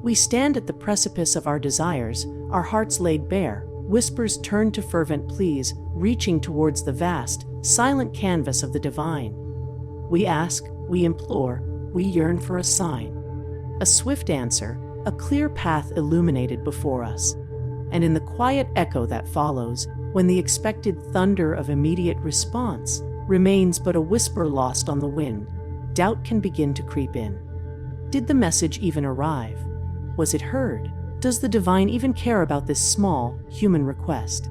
We stand at the precipice of our desires, our hearts laid bare, whispers turned to fervent pleas, reaching towards the vast, silent canvas of the divine. We ask, we implore, we yearn for a sign. A swift answer, a clear path illuminated before us. And in the quiet echo that follows, when the expected thunder of immediate response remains but a whisper lost on the wind, doubt can begin to creep in. Did the message even arrive? Was it heard? Does the divine even care about this small, human request?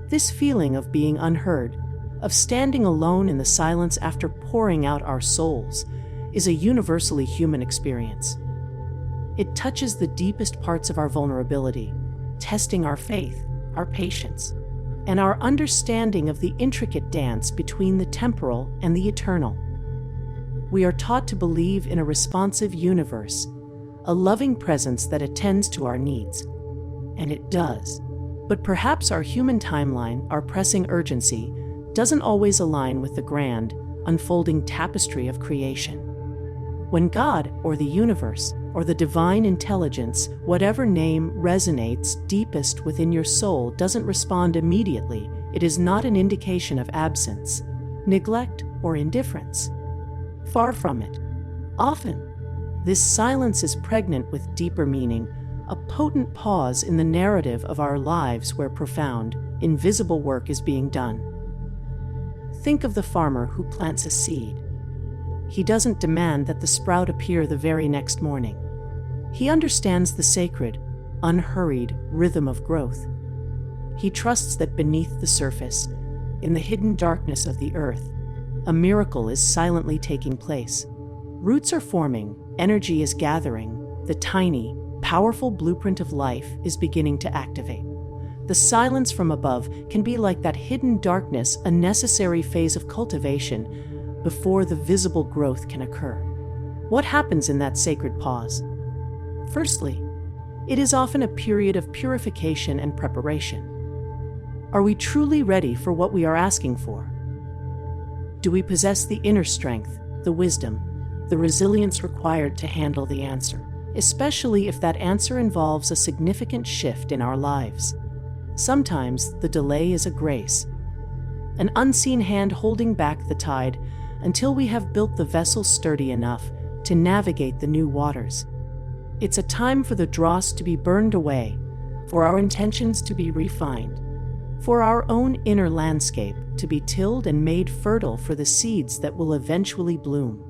This feeling of being unheard, of standing alone in the silence after pouring out our souls, is a universally human experience. It touches the deepest parts of our vulnerability, testing our faith, our patience, and our understanding of the intricate dance between the temporal and the eternal. We are taught to believe in a responsive universe, a loving presence that attends to our needs. And it does. But perhaps our human timeline, our pressing urgency, doesn't always align with the grand, unfolding tapestry of creation. When God, or the universe, or the divine intelligence, whatever name resonates deepest within your soul, doesn't respond immediately, it is not an indication of absence, neglect, or indifference. Far from it. Often, this silence is pregnant with deeper meaning, a potent pause in the narrative of our lives where profound, invisible work is being done. Think of the farmer who plants a seed. He doesn't demand that the sprout appear the very next morning. He understands the sacred, unhurried rhythm of growth. He trusts that beneath the surface, in the hidden darkness of the earth, a miracle is silently taking place. Roots are forming, energy is gathering, the tiny, powerful blueprint of life is beginning to activate. The silence from above can be like that hidden darkness, a necessary phase of cultivation before the visible growth can occur. What happens in that sacred pause? Firstly, it is often a period of purification and preparation. Are we truly ready for what we are asking for? Do we possess the inner strength, the wisdom, the resilience required to handle the answer, especially if that answer involves a significant shift in our lives? Sometimes the delay is a grace, an unseen hand holding back the tide until we have built the vessel sturdy enough to navigate the new waters. It's a time for the dross to be burned away, for our intentions to be refined, for our own inner landscape to be tilled and made fertile for the seeds that will eventually bloom.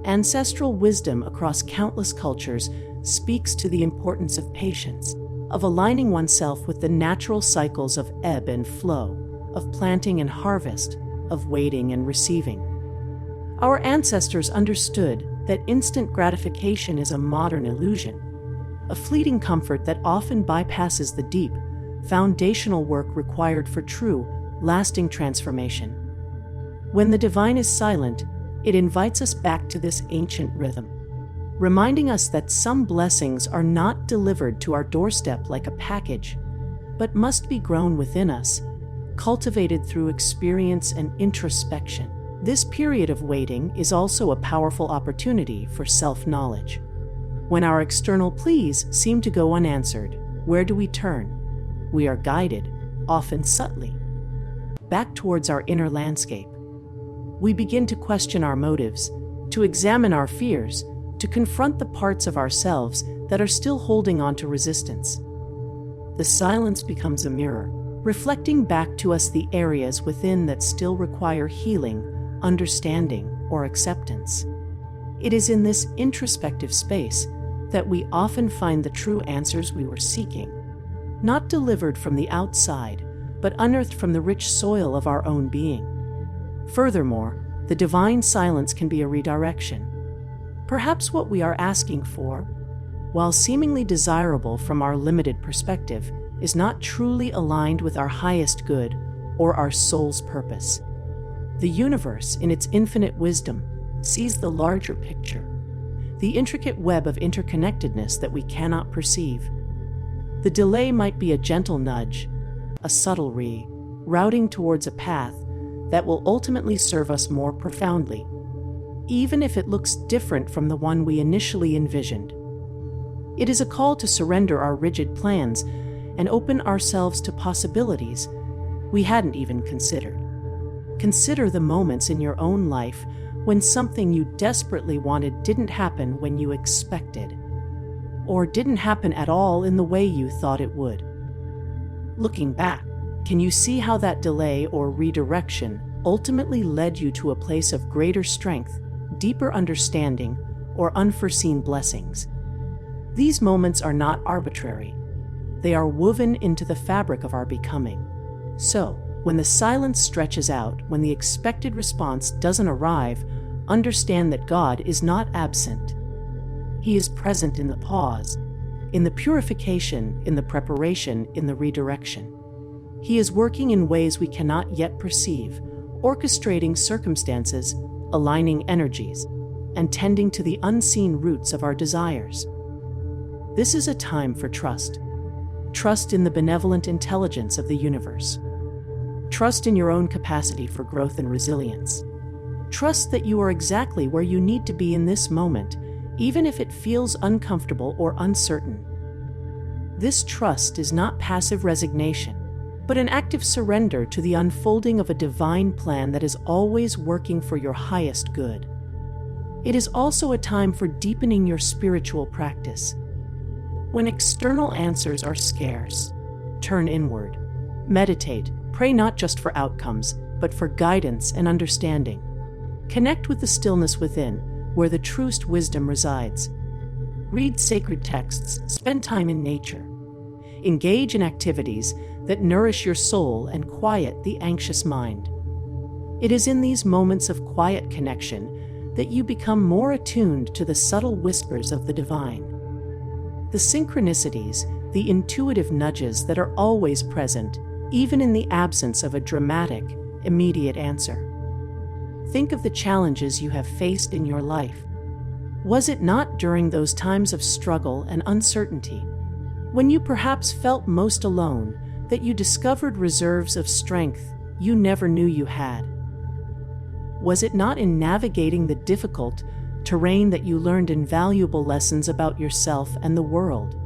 Ancestral wisdom across countless cultures speaks to the importance of patience, of aligning oneself with the natural cycles of ebb and flow, of planting and harvest, of waiting and receiving. Our ancestors understood that instant gratification is a modern illusion, a fleeting comfort that often bypasses the deep, foundational work required for true, lasting transformation. When the divine is silent, it invites us back to this ancient rhythm, reminding us that some blessings are not delivered to our doorstep like a package, but must be grown within us, cultivated through experience and introspection. This period of waiting is also a powerful opportunity for self-knowledge. When our external pleas seem to go unanswered, where do we turn? We are guided, often subtly, back towards our inner landscape. We begin to question our motives, to examine our fears, to confront the parts of ourselves that are still holding on to resistance. The silence becomes a mirror, reflecting back to us the areas within that still require healing, understanding, or acceptance. It is in this introspective space that we often find the true answers we were seeking, not delivered from the outside, but unearthed from the rich soil of our own being. Furthermore, the divine silence can be a redirection. Perhaps what we are asking for, while seemingly desirable from our limited perspective, is not truly aligned with our highest good or our soul's purpose. The universe, in its infinite wisdom, sees the larger picture, the intricate web of interconnectedness that we cannot perceive. The delay might be a gentle nudge, a subtle rerouting towards a path that will ultimately serve us more profoundly, even if it looks different from the one we initially envisioned. It is a call to surrender our rigid plans and open ourselves to possibilities we hadn't even considered. Consider the moments in your own life when something you desperately wanted didn't happen when you expected, or didn't happen at all in the way you thought it would. Looking back, can you see how that delay or redirection ultimately led you to a place of greater strength, deeper understanding, or unforeseen blessings? These moments are not arbitrary. They are woven into the fabric of our becoming. So, when the silence stretches out, when the expected response doesn't arrive, understand that God is not absent. He is present in the pause, in the purification, in the preparation, in the redirection. He is working in ways we cannot yet perceive, orchestrating circumstances, aligning energies, and tending to the unseen roots of our desires. This is a time for trust. Trust in the benevolent intelligence of the universe. Trust in your own capacity for growth and resilience. Trust that you are exactly where you need to be in this moment, even if it feels uncomfortable or uncertain. This trust is not passive resignation, but an active surrender to the unfolding of a divine plan that is always working for your highest good. It is also a time for deepening your spiritual practice. When external answers are scarce, turn inward. Meditate, pray not just for outcomes, but for guidance and understanding. Connect with the stillness within, where the truest wisdom resides. Read sacred texts, spend time in nature. Engage in activities that nourish your soul and quiet the anxious mind. It is in these moments of quiet connection that you become more attuned to the subtle whispers of the divine. The synchronicities, the intuitive nudges that are always present, even in the absence of a dramatic, immediate answer. Think of the challenges you have faced in your life. Was it not during those times of struggle and uncertainty, when you perhaps felt most alone, that you discovered reserves of strength you never knew you had? Was it not in navigating the difficult terrain that you learned invaluable lessons about yourself and the world?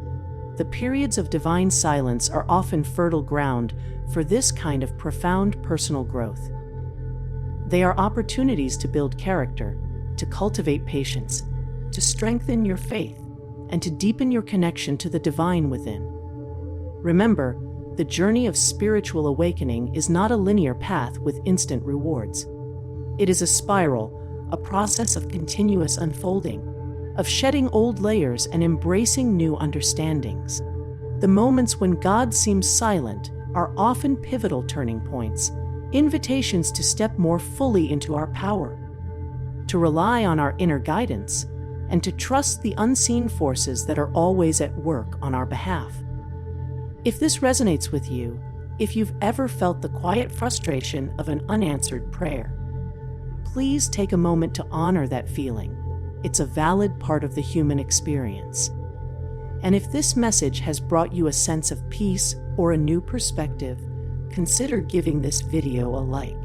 The periods of divine silence are often fertile ground for this kind of profound personal growth. They are opportunities to build character, to cultivate patience, to strengthen your faith, and to deepen your connection to the divine within. Remember, the journey of spiritual awakening is not a linear path with instant rewards. It is a spiral, a process of continuous unfolding, of shedding old layers and embracing new understandings. The moments when God seems silent are often pivotal turning points, invitations to step more fully into our power, to rely on our inner guidance, and to trust the unseen forces that are always at work on our behalf. If this resonates with you, if you've ever felt the quiet frustration of an unanswered prayer, please take a moment to honor that feeling. It's a valid part of the human experience. And if this message has brought you a sense of peace or a new perspective, consider giving this video a like.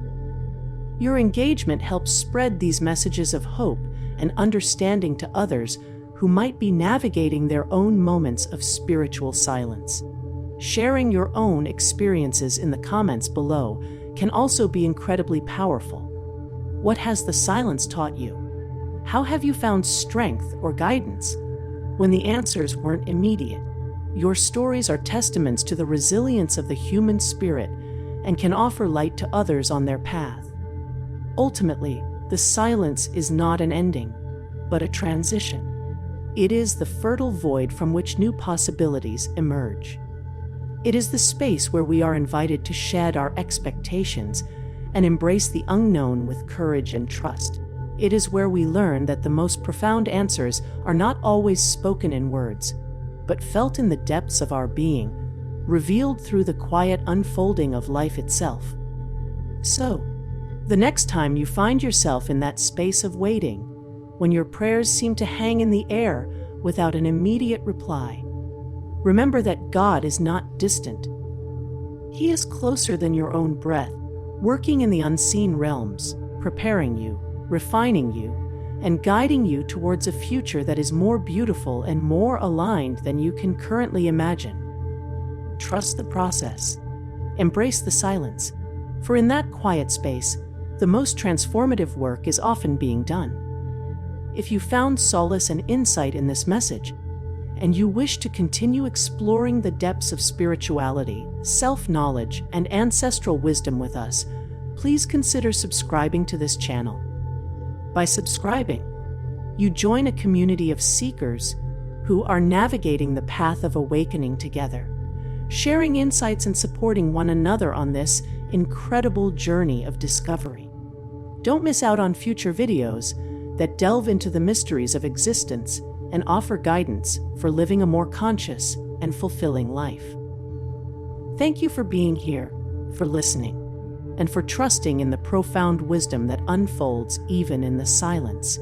Your engagement helps spread these messages of hope and understanding to others who might be navigating their own moments of spiritual silence. Sharing your own experiences in the comments below can also be incredibly powerful. What has the silence taught you? How have you found strength or guidance when the answers weren't immediate? Your stories are testaments to the resilience of the human spirit and can offer light to others on their path. Ultimately, the silence is not an ending, but a transition. It is the fertile void from which new possibilities emerge. It is the space where we are invited to shed our expectations and embrace the unknown with courage and trust. It is where we learn that the most profound answers are not always spoken in words, but felt in the depths of our being, revealed through the quiet unfolding of life itself. So, the next time you find yourself in that space of waiting, when your prayers seem to hang in the air without an immediate reply, remember that God is not distant. He is closer than your own breath, working in the unseen realms, preparing you, refining you, and guiding you towards a future that is more beautiful and more aligned than you can currently imagine. Trust the process. Embrace the silence, for in that quiet space, the most transformative work is often being done. If you found solace and insight in this message, and you wish to continue exploring the depths of spirituality, self-knowledge, and ancestral wisdom with us, please consider subscribing to this channel. By subscribing, you join a community of seekers who are navigating the path of awakening together, sharing insights and supporting one another on this incredible journey of discovery. Don't miss out on future videos that delve into the mysteries of existence and offer guidance for living a more conscious and fulfilling life. Thank you for being here, for listening, and for trusting in the profound wisdom that unfolds even in the silence.